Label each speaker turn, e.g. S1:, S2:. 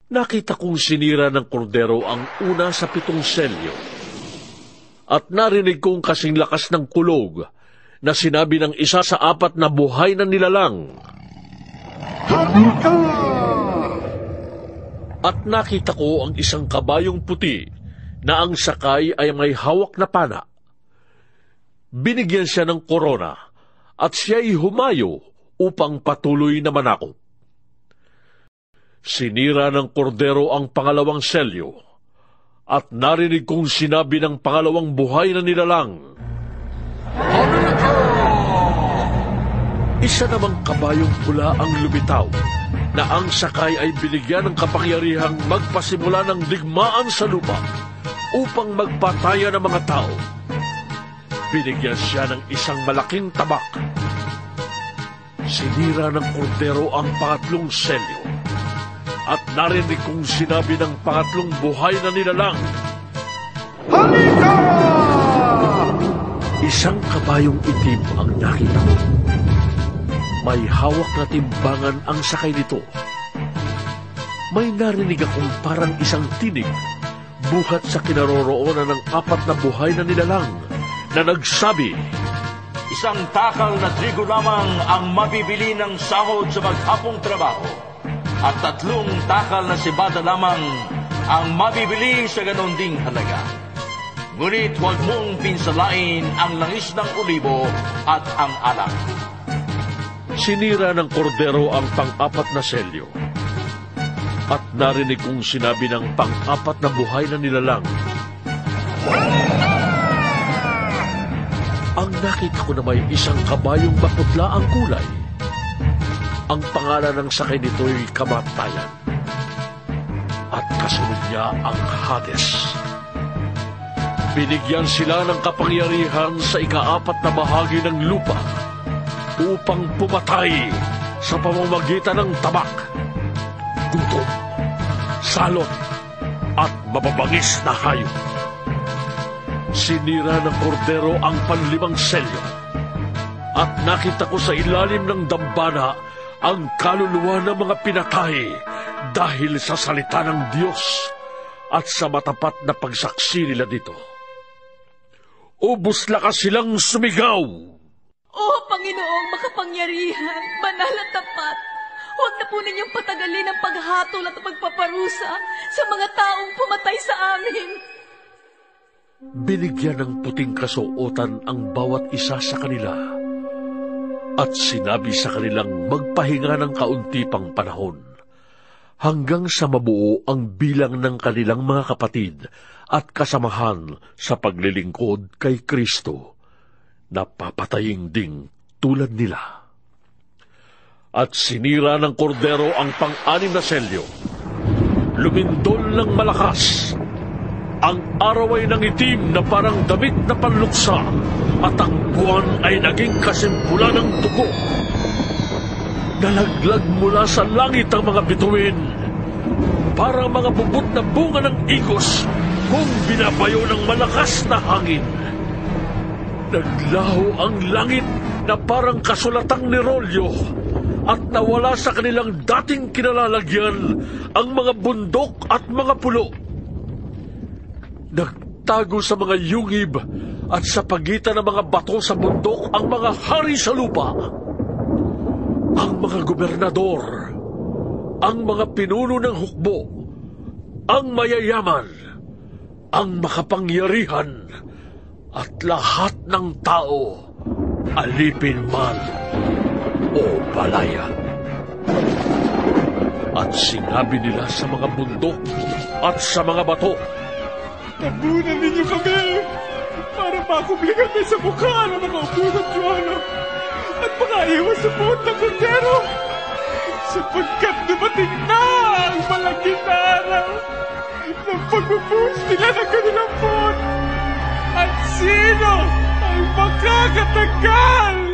S1: Nakita kong sinira ng kordero ang una sa 7 selyo. At narinig kong kasing lakas ng kulog na sinabi ng isa sa 4 na buhay na nilalang, "Halika!" At nakita ko ang isang kabayong puti na ang sakay ay may hawak na pana. Binigyan siya ng korona at siya'y humayo upang patuloy na manakop. Sinira ng kordero ang pangalawang selyo, at narinig kong sinabi ng pangalawang buhay na nilalang, "Halika!" Isa namang kabayong pula ang lumitaw, na ang sakay ay binigyan ng kapangyarihang magpasimula ng digmaan sa lupa upang magpataya ng mga tao. Binigyan siya ng isang malaking tabak. Sinira ng kordero ang pangatlong selyo, at narinig kong sinabi ng pangatlong buhay na nilalang, "Halika!" Isang kabayong itim ang nakita ko. May hawak na timbangan ang sakay nito. May narinig akong parang isang tinig buhat sa kinaroroonan ng 4 na buhay na nilalang na nagsabi,
S2: "Isang takal na trigo lamang ang mabibili ng sahod sa maghapong trabaho, at 3 takal na sibada lamang ang mabibili sa ganon ding halaga. Ngunit huwag mong pinsalain ang langis ng olibo at ang alak."
S1: Sinira ng kordero ang pang-4 na selyo, at narinig kong sinabi ng pang-4 na buhay na nilalang, ang nakita ko na may isang kabayong maputla ang kulay. Ang pangalan ng sakay nito'y Kamatayan, at kasunod niya ang Hades. Binigyan sila ng kapangyarihan sa ika-4 na bahagi ng lupa upang pumatay sa pamamagitan ng tabak, gutom, salot, at mababangis na hayop. Sinira ng kordero ang 5 selyo, at nakita ko sa ilalim ng dambana ang kaluluwa ng mga pinatay dahil sa salita ng Diyos at sa matapat na pagsaksi nila dito. Ubos lakas silang sumigaw,
S3: "O Panginoong makapangyarihan, banal at tapat, huwag na po ninyong patagalin ang paghatol at pagpaparusa sa mga taong pumatay sa amin."
S1: Binigyan ng puting kasuotan ang bawat isa sa kanila, at sinabi sa kanilang magpahinga ng kaunti pang panahon, hanggang sa mabuo ang bilang ng kanilang mga kapatid at kasamahan sa paglilingkod kay Kristo, na papatayin ding tulad nila. At sinira ng kordero ang pang-6 na selyo. Lumindol ng malakas. Ang araw ay nangitim na parang damit na panluksa, at ang buwan ay naging kasimpula ng dugo. Nalaglag mula sa langit ang mga bituin, parang mga bubot na bunga ng igos kung binabayo ng malakas na hangin. Naglaho ang langit na parang kasulatang nirolyo, at nawala sa kanilang dating kinalalagyan ang mga bundok at mga pulo. Nagtago sa mga yungib at sa pagitan ng mga bato sa bundok ang mga hari sa lupa. Ang mga gobernador, ang mga pinuno ng hukbo, ang mayayaman, ang makapangyarihan, at lahat ng tao, alipin man o palayan. At sinabi nila sa mga bundok at sa mga bato,
S4: "Tabunan ninyo kami para makubligan kami sa mukha ng mga ubusang Diyono at makaiwas sa buot ng kordero, sapagkat dumating na ang malaging na araw ng pagbubuhos nila ng kanilang buot. At sino ang makakatagal?"